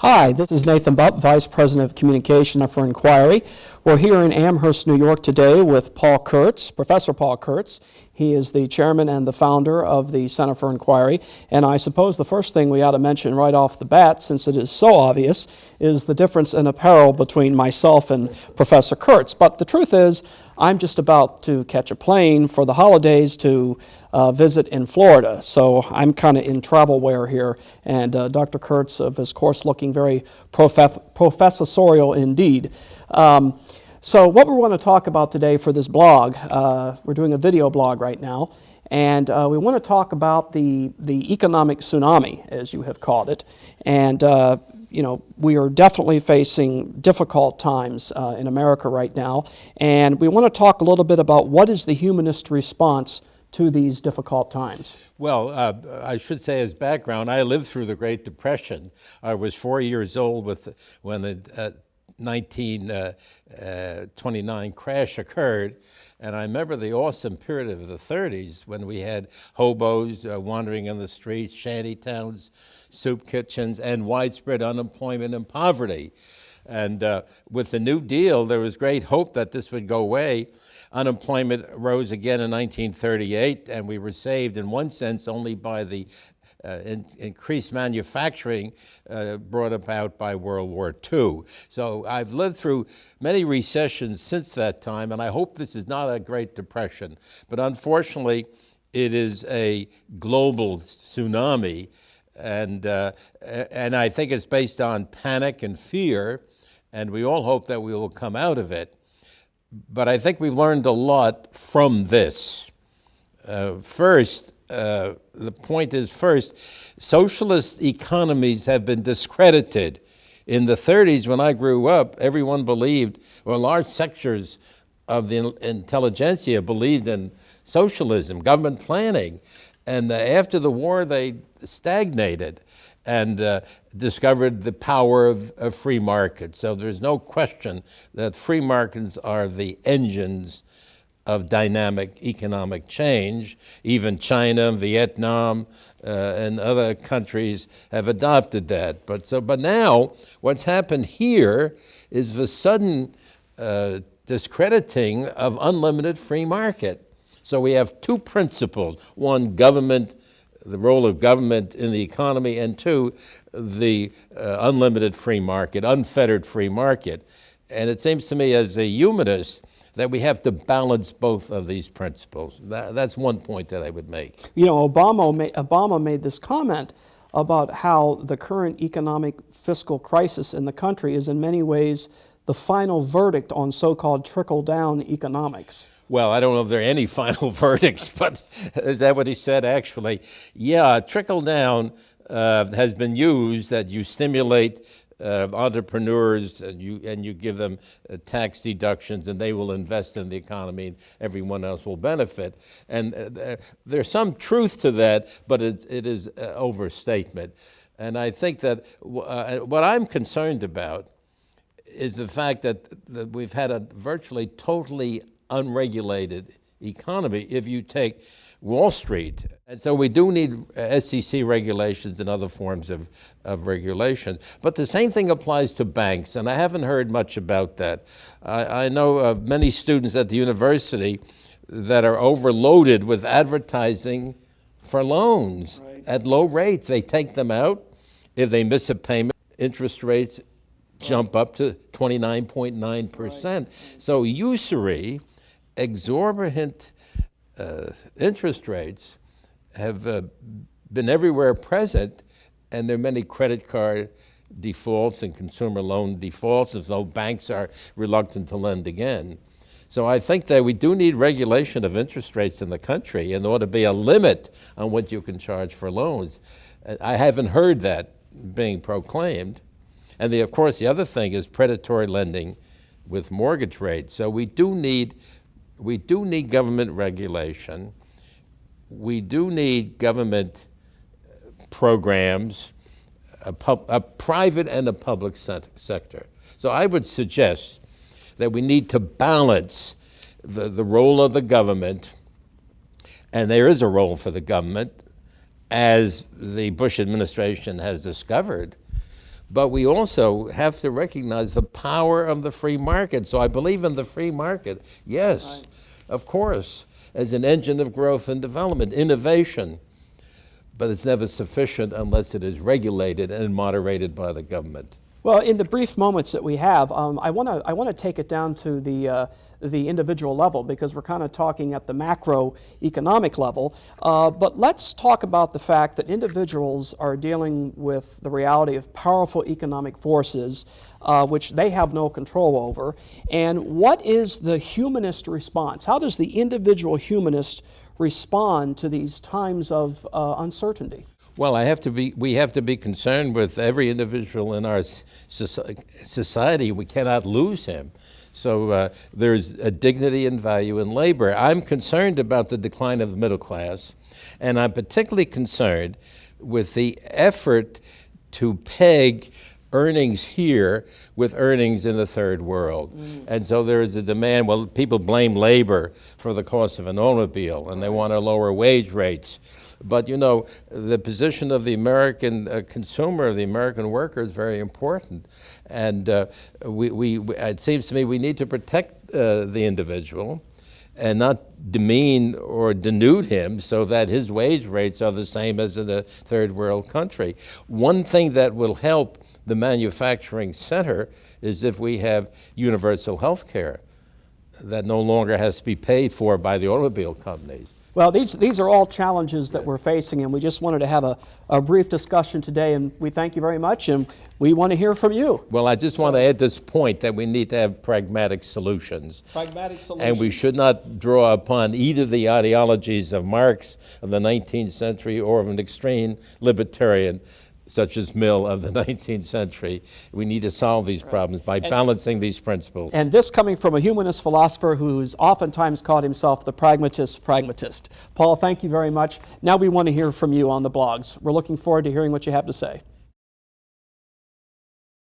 Hi, this is Nathan Bupp, Vice President of Communication for Inquiry. We're here in Amherst, New York today with Paul Kurtz, Professor Paul Kurtz. He is the chairman and the founder of the Center for Inquiry. And I suppose the first thing we ought to mention right off the bat, since it is so obvious, is the difference in apparel between myself and Professor Kurtz. But the truth is, I'm just about to catch a plane for the holidays to visit in Florida. So I'm kind of in travel wear here. And Dr. Kurtz, of his course, looking very professorial indeed. So what we want to talk about today for this blog, we're doing a video blog right now, and we want to talk about the economic tsunami, as you have called it. And we are definitely facing difficult times in America right now, and we want to talk a little bit about what is the humanist response to these difficult times. Well, I should say as background, I lived through the Great Depression. I was 4 years old when the 1929 crash occurred, and I remember the awesome period of the 30s when we had hobos wandering in the streets, shanty towns, soup kitchens, and widespread unemployment and poverty. And with the New Deal, there was great hope that this would go away. Unemployment rose again in 1938, and we were saved in one sense only by the increased manufacturing brought about by World War II. So I've lived through many recessions since that time, and I hope this is not a Great Depression. But unfortunately, it is a global tsunami, and I think it's based on panic and fear, and we all hope that we will come out of it. But I think we've learned a lot from this. The point is, first, socialist economies have been discredited. In the 30s, when I grew up, everyone believed, well, large sectors of the intelligentsia believed in socialism, government planning. And after the war, they stagnated and discovered the power of free markets. So there's no question that free markets are the engines of dynamic economic change. Even China, Vietnam, and other countries have adopted that. But now, what's happened here is the sudden discrediting of unlimited free market. So we have two principles: one, government, the role of government in the economy, and two, the unlimited free market, unfettered free market. And it seems to me, as a humanist, that we have to balance both of these principles. That's one point that I would make. You know, Obama made this comment about how the current economic fiscal crisis in the country is in many ways the final verdict on so-called trickle-down economics. Well, I don't know if there are any final verdicts, but is that what he said, actually? Yeah, trickle-down has been used, that you stimulate entrepreneurs and you give them tax deductions, and they will invest in the economy, and everyone else will benefit. And there's some truth to that, but it is overstatement. And I think that what I'm concerned about is the fact that we've had a virtually totally unregulated economy if you take Wall Street. And so we do need SEC regulations and other forms of regulation. But the same thing applies to banks, and I haven't heard much about that. I know of many students at the university that are overloaded with advertising for loans at low rates. They take them out. If they miss a payment, interest rates jump up to 29.9%. So usury, exorbitant interest rates have been everywhere present, and there are many credit card defaults and consumer loan defaults, as though banks are reluctant to lend again. So I think that we do need regulation of interest rates in the country, and there ought to be a limit on what you can charge for loans. I haven't heard that being proclaimed. And of course, the other thing is predatory lending with mortgage rates. So we do need government regulation. We do need government programs, a private and a public sector. So I would suggest that we need to balance the role of the government, and there is a role for the government, as the Bush administration has discovered. But we also have to recognize the power of the free market. So I believe in the free market, yes, of course, as an engine of growth and development, innovation. But it's never sufficient unless it is regulated and moderated by the government. Well, in the brief moments that we have, I want to take it down to the individual level, because we're kind of talking at the macroeconomic level. But let's talk about the fact that individuals are dealing with the reality of powerful economic forces which they have no control over. And what is the humanist response? How does the individual humanist respond to these times of uncertainty? Well, we have to be concerned with every individual in our society. We cannot lose him. So there's a dignity and value in labor. I'm concerned about the decline of the middle class, and I'm particularly concerned with the effort to peg earnings here with earnings in the third world. And so there is a demand. Well, people blame labor for the cost of an automobile, and they want to lower wage rates. But you know, the position of the American consumer, the American worker, is very important. And it seems to me we need to protect the individual and not demean or denude him so that his wage rates are the same as in a third world country. One thing that will help the manufacturing center is if we have universal health care that no longer has to be paid for by the automobile companies. Well, these are all challenges that we're facing, and we just wanted to have a brief discussion today, and we thank you very much, and we want to hear from you. Well, I just want to add this point that we need to have pragmatic solutions. Pragmatic solutions. And we should not draw upon either the ideologies of Marx of the 19th century or of an extreme libertarian such as Mill of the 19th century. We need to solve these problems by balancing these principles. And this coming from a humanist philosopher who's oftentimes called himself the pragmatist. Paul, thank you very much. Now we want to hear from you on the blogs. We're looking forward to hearing what you have to say.